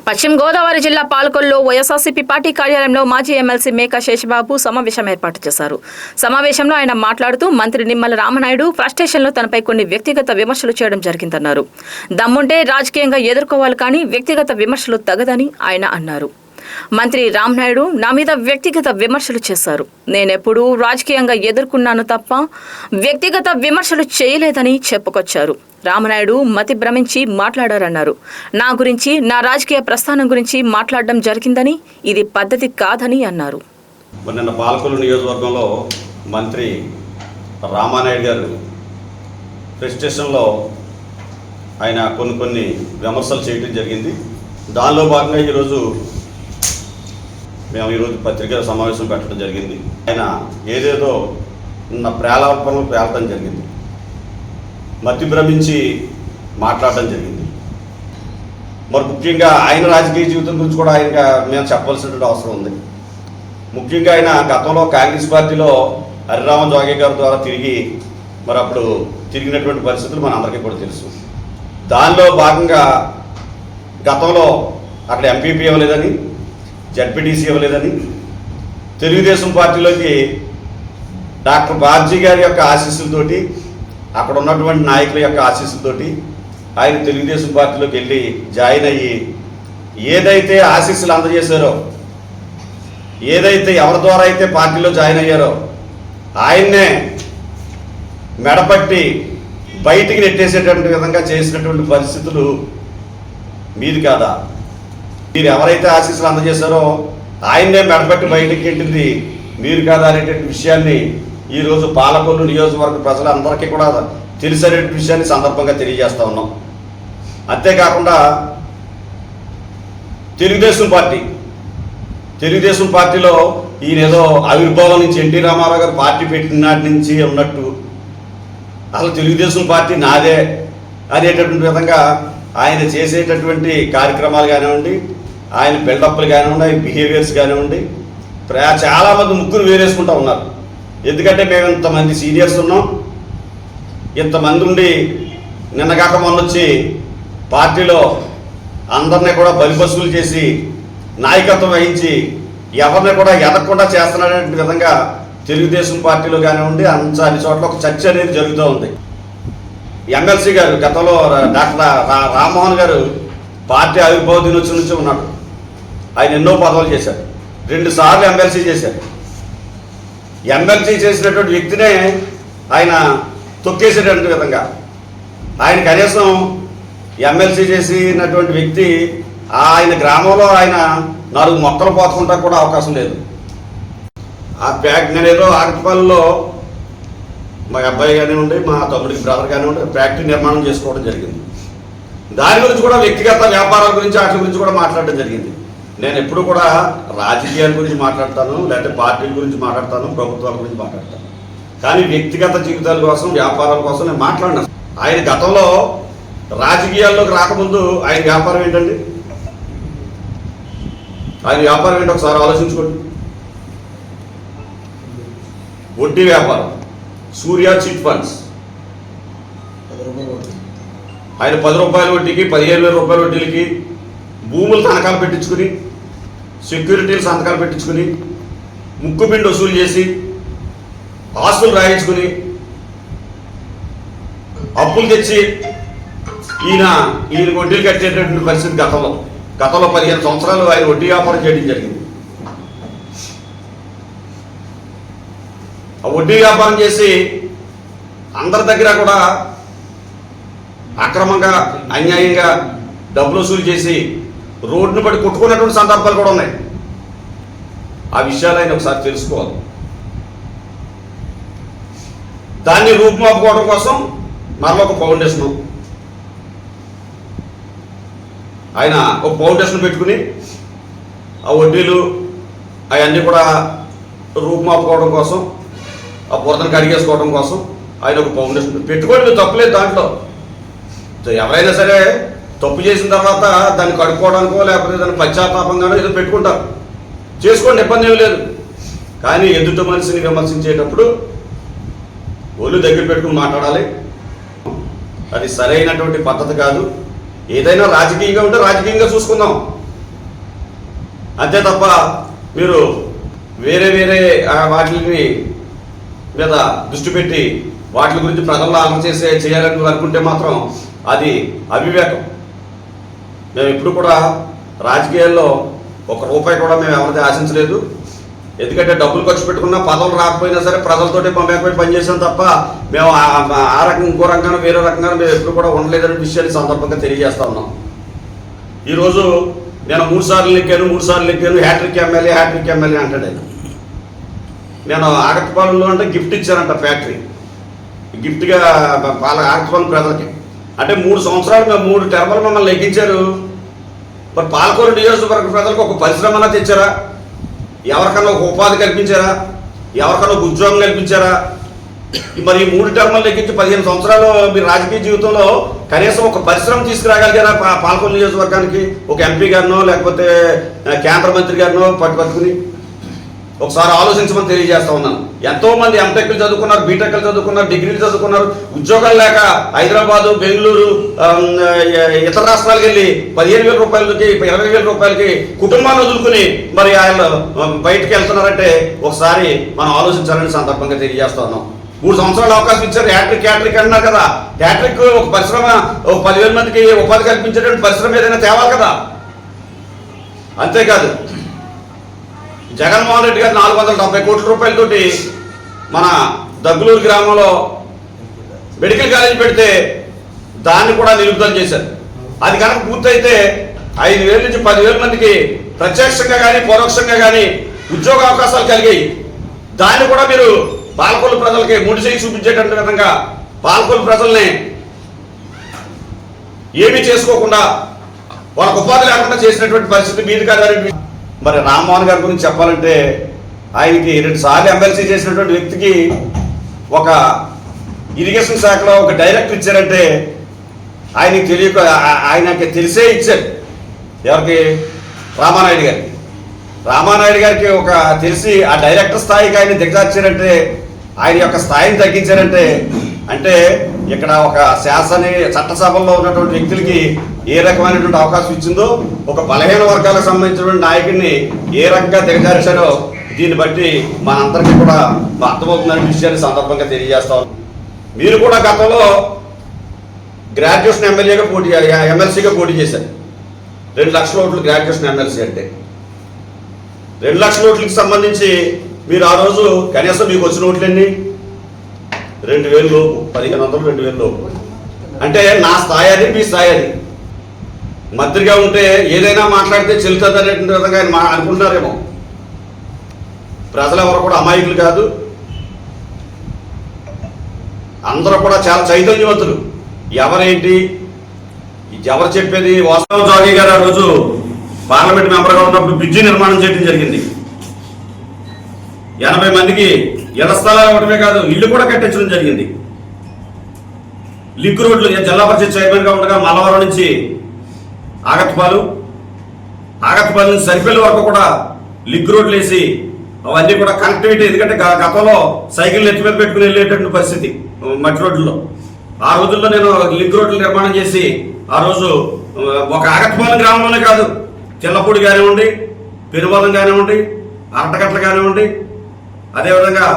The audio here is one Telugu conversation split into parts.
పశ్చిమ గోదావరి జిల్లా పాలకొల్లో వైఎస్ఆర్సీపీ పార్టీ కార్యాలయంలో మాజీ ఎమ్మెల్సీ మేకా శేషబాబు సమావేశం ఏర్పాటు చేశారు. సమావేశంలో ఆయన మాట్లాడుతూ మంత్రి నిమ్మల రామనాయుడు ఫ్రస్ట్రేషన్లో తనపై కొన్ని వ్యక్తిగత విమర్శలు చేయడం జరిగిందన్నారు. దమ్ముంటే రాజకీయంగా ఎదుర్కోవాలి కానీ వ్యక్తిగత విమర్శలు తగదని ఆయన అన్నారు. మంత్రి రామనాయుడు నా మీద వ్యక్తిగత విమర్శలు చేశారు. నేనెప్పుడూ రాజకీయంగా ఎదుర్కొన్నాను తప్ప వ్యక్తిగత విమర్శలు చేయలేదని చెప్పుకొచ్చారు. రామనాయుడు మతి భ్రమించి మాట్లాడారన్నారు. నా గురించి, నా రాజకీయ ప్రస్థానం గురించి మాట్లాడడం జరిగిందని, ఇది పద్ధతి కాదని అన్నారు. నిన్న పాలకొల్లు నియోజకవర్గంలో మంత్రి రామానాయుడు గారు ప్రెస్టేషన్లో ఆయన కొన్ని విమర్శలు చేయడం జరిగింది. దానిలో భాగంగా మేము ఈరోజు పత్రికా సమావేశం పెట్టడం జరిగింది. ఆయన ఏదేదో నిన్న ప్రేలాపనలు పేలటం జరిగింది, మతి భ్రమించి మాట్లాడటం జరిగింది. మరి ముఖ్యంగా ఆయన రాజకీయ జీవితం గురించి కూడా ఆయనగా మేము చెప్పవలసినటువంటి అవసరం ఉంది. ముఖ్యంగా ఆయన గతంలో కాంగ్రెస్ పార్టీలో హరిరామ జోగి గారి ద్వారా అప్పుడు తిరిగినటువంటి పరిస్థితులు మనందరికీ కూడా తెలుసు. దానిలో భాగంగా గతంలో అక్కడ ఎంపీపీ ఇవ్వలేదని, జడ్పీటీసీ ఇవ్వలేదని తెలుగుదేశం పార్టీలోకి డాక్టర్ బాబ్జీ గారి యొక్క ఆశీస్సులతోటి, అక్కడ ఉన్నటువంటి నాయకుల యొక్క ఆశీస్సులతోటి ఆయన తెలుగుదేశం పార్టీలోకి వెళ్ళి జాయిన్ అయ్యి ఏదైతే ఆశీస్సులు అందజేశారో, ఏదైతే ఎవరి ద్వారా అయితే పార్టీలో జాయిన్ అయ్యారో ఆయన్నే మెడపట్టి బయటికి నెట్టేసేటువంటి విధంగా చేసినటువంటి పరిస్థితులు మీది కాదా? మీరు ఎవరైతే ఆశీస్సులు అందజేశారో ఆయన్నే మెడపట్టి బయటికి నెట్టింది మీరు కాదా అనేటువంటి విషయాన్ని ఈరోజు పాలకొల్లు నియోజకవర్గ ప్రజలందరికీ కూడా తెలిసేటువంటి విషయాన్ని సందర్భంగా తెలియజేస్తూ ఉన్నాం. అంతేకాకుండా తెలుగుదేశం పార్టీలో ఈయన ఏదో ఆవిర్భావం నుంచి ఎన్టీ రామారావు గారు పార్టీ పెట్టిన నాటి నుంచి ఉన్నట్టు అసలు తెలుగుదేశం పార్టీ నాదే అనేటటువంటి విధంగా ఆయన చేసేటటువంటి కార్యక్రమాలు కానివ్వండి, ఆయన బిల్డప్లు కానివ్వండి, ఆయన బిహేవియర్స్ కానివ్వండి, చాలామంది ముగ్గురు వేరేసుకుంటూ ఉన్నారు. ఎందుకంటే మేము ఇంతమంది సీనియర్స్ ఉన్నాం, ఇంతమంది ఉండి నిన్నగాక మొన్నొచ్చి పార్టీలో అందరినీ కూడా బలిపశువులు చేసి నాయకత్వం వహించి ఎవరిని కూడా ఎదగకుండా చేస్తున్నటువంటి విధంగా తెలుగుదేశం పార్టీలో కానివ్వండి అన్ని చోట్ల ఒక చర్చ అనేది జరుగుతూ ఉంది. ఎమ్మెల్సీ గారు గతంలో డాక్టర్ రామ్మోహన్ గారు పార్టీ ఆవిర్భావ దినోత్సవం నుంచి ఉన్నాడు. ఆయన ఎన్నో పదవులు చేశారు, 2 సార్లు ఎమ్మెల్సీ చేశారు. ఎమ్మెల్సీ చేసినటువంటి వ్యక్తినే ఆయన తొక్కేసేటటువంటి విధంగా ఆయన కనీసం ఎమ్మెల్సీ చేసినటువంటి వ్యక్తి ఆయన గ్రామంలో ఆయన 4 మొక్కలు పోతుకుంటా కూడా అవకాశం లేదు. ఆ నేనేదో ఆకటిపల్లిలో మా అబ్బాయి కానివ్వండి, మా తమ్ముడికి బ్రదర్ కానివ్వండి ఫ్యాక్టరీ నిర్మాణం చేసుకోవడం జరిగింది. దాని గురించి కూడా వ్యక్తిగత వ్యాపారాల గురించి వాటి గురించి కూడా మాట్లాడడం జరిగింది. నేను ఎప్పుడు కూడా రాజకీయాల గురించి మాట్లాడతాను, లేకపోతే పార్టీల గురించి మాట్లాడతాను, ప్రభుత్వాల గురించి మాట్లాడతాను, కానీ వ్యక్తిగత జీవితాల కోసం, వ్యాపారాల కోసం నేను మాట్లాడినాను. ఆయన గతంలో రాజకీయాల్లోకి రాకముందు ఆయన వ్యాపారం ఏంటండి? ఆయన వ్యాపారం ఏంటో ఒకసారి ఆలోచించుకోండి. వడ్డీ వ్యాపారం, సూర్య చిట్ ఫండ్స్. ఆయన 10 రూపాయల వడ్డీకి, 15,000 రూపాయల వడ్డీలకి భూములు తనఖాలు పెట్టించుకుని, సెక్యూరిటీలు సంతకాలు పెట్టించుకుని, ముక్కుపిండి వసూలు చేసి, ఆస్తులు రాయించుకుని, అప్పులు తెచ్చి ఈయన వడ్డీలు కట్టేటటువంటి పరిస్థితి గతంలో 15 సంవత్సరాలు ఆయన వడ్డీ వ్యాపారం చేయడం జరిగింది. ఆ వడ్డీ వ్యాపారం చేసి అందరి దగ్గర కూడా అక్రమంగా, అన్యాయంగా డబ్బులు వసూలు చేసి రోడ్డును బట్టి కొట్టుకున్నటువంటి సందర్భాలు కూడా ఉన్నాయి. ఆ విషయాలు ఆయన ఒకసారి తెలుసుకోవాలి. దాన్ని రూపుమాపుకోవడం కోసం మరొక ఫౌండేషన్, ఆయన ఒక ఫౌండేషన్ పెట్టుకుని ఆ వడ్డీలు అవన్నీ కూడా రూపుమాపుకోవడం కోసం, ఆ బురదను కడిగేసుకోవడం కోసం ఆయన ఒక ఫౌండేషన్ పెట్టుకోవడం తప్పులేదు. దాంట్లో ఎవరైనా సరే తప్పు చేసిన తర్వాత దాన్ని కడుక్కోవడానికో లేకపోతే దాన్ని పశ్చాత్తాపంగానో ఏదో పెట్టుకుంటారు, చేసుకోండి, ఇబ్బంది ఏమి లేదు. కానీ ఎదుటి మనిషిని విమర్శించేటప్పుడు ఒళ్ళు దగ్గర పెట్టుకుని మాట్లాడాలి. అది సరైనటువంటి పద్ధతి కాదు. ఏదైనా రాజకీయంగా ఉంటే రాజకీయంగా చూసుకుందాం, అంతే తప్ప మీరు వేరే వేరే వాటిని మీద దృష్టి పెట్టి వాటి గురించి ప్రజల్లో ఆలోచన చేయాలని అనుకుంటే మాత్రం అది అవివేకం. మేము ఇప్పుడు కూడా రాజకీయాల్లో ₹1 కూడా మేము ఎవరిది ఆశించలేదు. ఎందుకంటే డబ్బులు ఖర్చు పెట్టుకున్నా పదవులు రాకపోయినా సరే ప్రజలతోటే మేకపోయి పనిచేసాం తప్ప మేము ఆ రకంగా ఇంకో రకంగా వేరే రకంగా మేము ఎప్పుడు కూడా ఉండలేదనే విషయాన్ని సందర్భంగా తెలియజేస్తా ఉన్నాం. ఈరోజు నేను 3 సార్లు లెక్కాను హ్యాట్రిక్ ఎమ్మెల్యే అంటాడు ఆయన. నేను ఆగత్పాలెంలో అంటే గిఫ్ట్ ఇచ్చానంట ఫ్యాక్టరీ, గిఫ్ట్గా ఆగత్పాలెం ప్రజలకి. అంటే 3 సంవత్సరాలు మేము 3 టర్మలు మమ్మల్ని లెక్కించారు. మరి పాలకొల్లు నియోజకవర్గ ప్రజలకు ఒక పరిశ్రమ తెచ్చారా? ఎవరికన్నా ఒక ఉపాధి కల్పించారా? ఎవరికన్నా ఒక ఉద్యోగం కల్పించారా? మరి 3 టర్మలు లెక్కించి 15 సంవత్సరాలు మీరు రాజకీయ జీవితంలో కనీసం ఒక పరిశ్రమ తీసుకురాగలిగారా? పాలకొల్లు నియోజకవర్గానికి ఒక ఎంపీ గారినో లేకపోతే కేంద్ర మంత్రి గారినో పట్టుకుని ఒకసారి ఆలోచించమని తెలియజేస్తా ఉన్నాను. ఎంతో మంది ఎంటెక్లు చదువుకున్నారు, బీటెక్లు చదువుకున్నారు, డిగ్రీలు చదువుకున్నారు, ఉద్యోగాలు లేక హైదరాబాదు, బెంగళూరు, ఇతర రాష్ట్రాలకు వెళ్ళి ₹15,000 ₹20,000 కుటుంబాన్ని వదులుకుని మరి ఆయన బయటకు వెళ్తున్నారంటే ఒకసారి మనం ఆలోచించాలని సందర్భంగా తెలియజేస్తా ఉన్నాం. 3 సంవత్సరాలు అవకాశం ఇచ్చారు. హ్యాట్రిక్ అంటున్నారు కదా, హ్యాట్రిక్ ఒక పరిశ్రమ, ఒక 10,000 మందికి ఉపాధి కల్పించేటువంటి పరిశ్రమ ఏదైనా తేవాలి కదా. అంతేకాదు జగన్మోహన్ రెడ్డి గారు ₹470 కోట్ల మన దగ్గలూరు గ్రామంలో మెడికల్ కాలేజ్ పెడితే దాన్ని కూడా నిలుపుదల చేశారు. అది కనుక పూర్తయితే 5,000 నుంచి 10,000 మందికి ప్రత్యక్షంగా కానీ పరోక్షంగా కానీ ఉద్యోగ అవకాశాలు కలిగాయి. దాన్ని కూడా మీరు పాలకొల్లు ప్రజలకి ముడిసేయి చూపించేటటువంటి విధంగా పాలకొల్లు ప్రజల్ని ఏమీ చేసుకోకుండా వాళ్ళకు ఉపాధి లేకుండా చేసినటువంటి పరిస్థితి మీది కాదని. మరి రామ్మోహన్ గారి గురించి చెప్పాలంటే ఆయనకి 2 సార్లు ఎమ్మెల్సీ చేసినటువంటి వ్యక్తికి ఒక ఇరిగేషన్ శాఖలో ఒక డైరెక్టర్ ఇచ్చారంటే ఆయనకి తెలియక, ఆయనకి తెలిసే ఇచ్చారు. ఎవరికి? రామానాయుడు గారికి ఒక తెలిసి ఆ డైరెక్టర్ స్థాయికి ఆయన దిగజార్చారంటే, ఆయన యొక్క స్థాయిని తగ్గించారంటే, అంటే ఇక్కడ ఒక చట్టసభల్లో ఉన్నటువంటి వ్యక్తులకి ఏ రకమైనటువంటి అవకాశం ఇచ్చిందో, ఒక బలహీన వర్గాలకు సంబంధించినటువంటి నాయకుడిని ఏ రకంగా దిగజార్చారో దీన్ని బట్టి మనందరికీ కూడా అర్థమవుతుందనే విషయాన్ని సందర్భంగా తెలియజేస్తా ఉన్నాం. మీరు కూడా గతంలో గ్రాడ్యుయేషన్ ఎమ్మెల్సీగా పోటీ చేశారు. 2 లక్షల ఓట్లు గ్రాడ్యుయేషన్ ఎమ్మెల్సీ అంటే. 2 లక్షల ఓట్లకి సంబంధించి మీరు ఆ రోజు కనీసం మీకు వచ్చిన ఓట్లన్నీ 2,000 లోపు, 1,500, 2,000 లోపు. అంటే నా స్థాయి అది, మీ స్థాయి అది. మంత్రిగా ఉంటే ఏదైనా మాట్లాడితే చెల్లుతుంది అనేటువంటి విధంగా ఆయన అనుకుంటున్నారేమో. ప్రజలు ఎవరు కూడా అమాయకులు కాదు, అందరూ కూడా చాలా చైతన్యవంతులు. ఎవరేంటి ఎవరు చెప్పేది వాస్తవం. జోగి గారు ఆ రోజు పార్లమెంట్ మెంబర్గా ఉన్నప్పుడు బ్రిడ్జి నిర్మాణం చేయడం జరిగింది. 80 మందికి ఇళ్ల స్థలాలు ఇవ్వడమే కాదు, ఇల్లు కూడా కట్టించడం జరిగింది. లింక్ రోడ్లు, జిల్లా పరిషత్ చైర్మన్గా ఉండగా మల్లవరం నుంచి ఆగత్పాలెం నుంచి సరిపల్లి వరకు కూడా లింక్ రోడ్లు వేసి అవన్నీ కూడా కనెక్టివిటీ. ఎందుకంటే గతంలో సైకిల్ ఎత్తి మీద పెట్టుకుని వెళ్ళేటటువంటి పరిస్థితి మట్టి రోడ్లలో. ఆ రోజుల్లో నేను లింక్ రోడ్లు నిర్మాణం చేసి ఆ రోజు ఒక ఆగత్పాలెం గ్రామంలోనే కాదు, చిల్లపూడి కానివ్వండి, పెరువలం కానివ్వండి, అరటగట్ల కానివ్వండి, అదేవిధంగా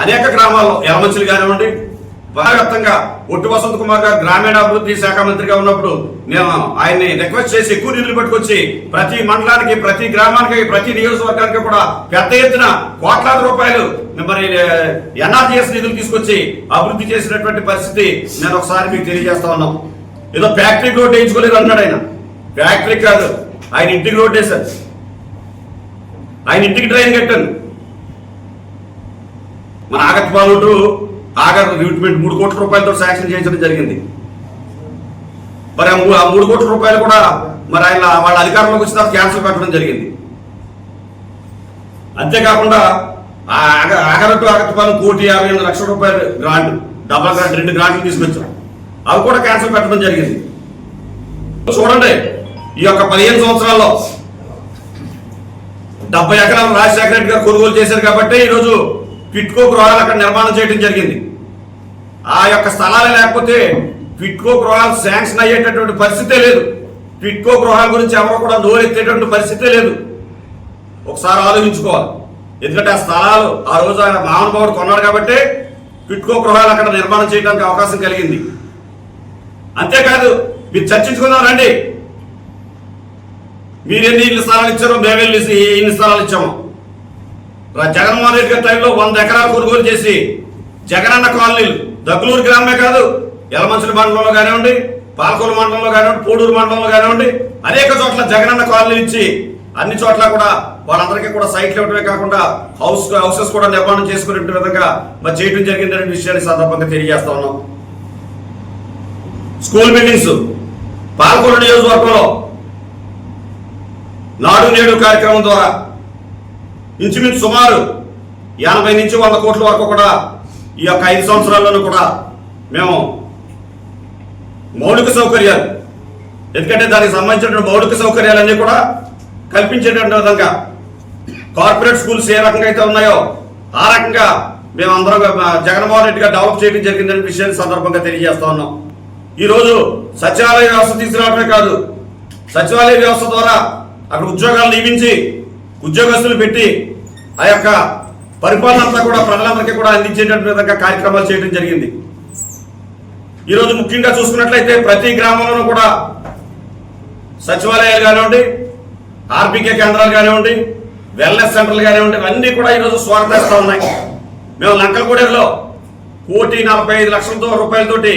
అనేక గ్రామాల్లో యలమంచిలు కానివ్వండి, వ్యాప్తంగా ఒట్టి వసంత్ కుమార్ గారు గ్రామీణాభివృద్ధి శాఖ మంత్రిగా ఉన్నప్పుడు నేను ఆయన్ని రిక్వెస్ట్ చేసి ఎక్కువ నిధులు పట్టుకొచ్చి ప్రతి మండలానికి, ప్రతి గ్రామానికి, ప్రతి నియోజకవర్గానికి కూడా పెద్ద ఎత్తున కోట్లాది రూపాయలు మరి ఎన్ఆర్జీఎస్ నిధులు తీసుకొచ్చి అభివృద్ధి చేసినటువంటి పరిస్థితి నేను ఒకసారి మీకు తెలియజేస్తా ఉన్నాం. ఏదో ఫ్యాక్టరీకి రోడ్డు వేయించుకోలేదు అంటున్నాడు ఆయన. ఫ్యాక్టరీ కాదు, ఆయన ఇంటికి రోడ్డు వేశారు, ఆయన ఇంటికి డ్రైన్ కట్టాను. మన ఆగత్పాలెం టు ఆగర్ రిక్రూట్మెంట్ 3 కోట్ల రూపాయలతో శాంక్షన్ చేయించడం జరిగింది. మరి ఆ 3 కోట్ల రూపాయలు కూడా మరి ఆయన వాళ్ళ అధికారంలోకి వచ్చిన తర్వాత క్యాన్సిల్ పెట్టడం జరిగింది. అంతేకాకుండా ఆగర్ టు ఆగత్పాలెం ₹1,58,00,000 గ్రాంట్, డబల్ గ్రాంట్, 2 గ్రాంట్లు తీసుకొచ్చాం. అవి కూడా క్యాన్సిల్ పెట్టడం జరిగింది. చూడండి, ఈ యొక్క 15 సంవత్సరాల్లో 70 ఎకరాలు రాజశేఖర రెడ్డి గారు కొనుగోలు చేశారు కాబట్టి ఈరోజు టిట్కో గృహాలు అక్కడ నిర్మాణం చేయడం జరిగింది. ఆ యొక్క స్థలాలే లేకపోతే టిట్కో గృహాలు శాంక్షన్ అయ్యేటటువంటి పరిస్థితే లేదు. టిట్కో గృహాల గురించి ఎవరు కూడా నోరెత్తేటువంటి పరిస్థితే లేదు. ఒకసారి ఆలోచించుకోవాలి. ఎందుకంటే ఆ స్థలాలు ఆ రోజు ఆయన మహానుభావుడు కొన్నాడు కాబట్టి కిట్కో గృహాలు అక్కడ నిర్మాణం చేయడానికి అవకాశం కలిగింది. అంతేకాదు మీరు చర్చించుకుందాం రండి. మీరు ఎన్ని ఇల్లు స్థలాలు ఇచ్చారో మేము వెళ్ళి ఎన్ని స్థలాలు ఇచ్చాము. జగన్మోహన్ రెడ్డి గారి టైంలో 100 ఎకరాలు కొనుగోలు చేసి జగనన్న కాలనీలు దగ్గలూరు గ్రామమే కాదు, యలమంచిలి మండలంలో కానివ్వండి, పాలకొల్లు మండలంలో కానివ్వండి, పోడూరు మండలంలో కానివ్వండి, అనేక చోట్ల జగనన్న కాలనీలు ఇచ్చి అన్ని చోట్ల కూడా వాళ్ళందరికీ కూడా సైట్లు ఇవ్వడమే కాకుండా హౌసెస్ కూడా నిర్మాణం చేసుకునే విధంగా మరి చేయడం జరిగిందనే విషయాన్ని సందర్భంగా తెలియజేస్తా ఉన్నాం. స్కూల్ బిల్డింగ్స్ పాలకొల్లు నియోజకవర్గంలో నాడు నేడు కార్యక్రమం ద్వారా ఇంచుమించు సుమారు 80 నుంచి 100 కోట్ల వరకు కూడా ఈ యొక్క 5 సంవత్సరాల్లోనూ కూడా మేము మౌలిక సౌకర్యాలు, ఎందుకంటే దానికి సంబంధించిన మౌలిక సౌకర్యాలన్నీ కూడా కల్పించేటువంటి విధంగా కార్పొరేట్ స్కూల్స్ ఏ రకంగా అయితే ఉన్నాయో ఆ రకంగా మేమందరం జగన్మోహన్ రెడ్డి గారు డెవలప్ చేయడం జరిగిందనే విషయాన్ని సందర్భంగా తెలియజేస్తా ఉన్నాం. ఈరోజు సచివాలయ వ్యవస్థ తీసుకురావడమే కాదు, సచివాలయ వ్యవస్థ ద్వారా అక్కడ ఉద్యోగాలు నియమించి ఉద్యోగస్తులు పెట్టి ఆ యొక్క పరిపాలన అంతా కూడా ప్రజలందరికీ కూడా అందించేటువంటి విధంగా కార్యక్రమాలు చేయడం జరిగింది. ఈరోజు ముఖ్యంగా చూసుకున్నట్లయితే ప్రతి గ్రామంలోనూ కూడా సచివాలయాలు కానివ్వండి, ఆర్బీకే కేంద్రాలు కానివ్వండి, వెల్నెస్ సెంటర్లు కానివ్వండి, అన్నీ కూడా ఈరోజు స్వాగతిస్తూ ఉన్నాయి. మేము లంకలగూడెంలో 1,45,00,000 రూపాయలతోటి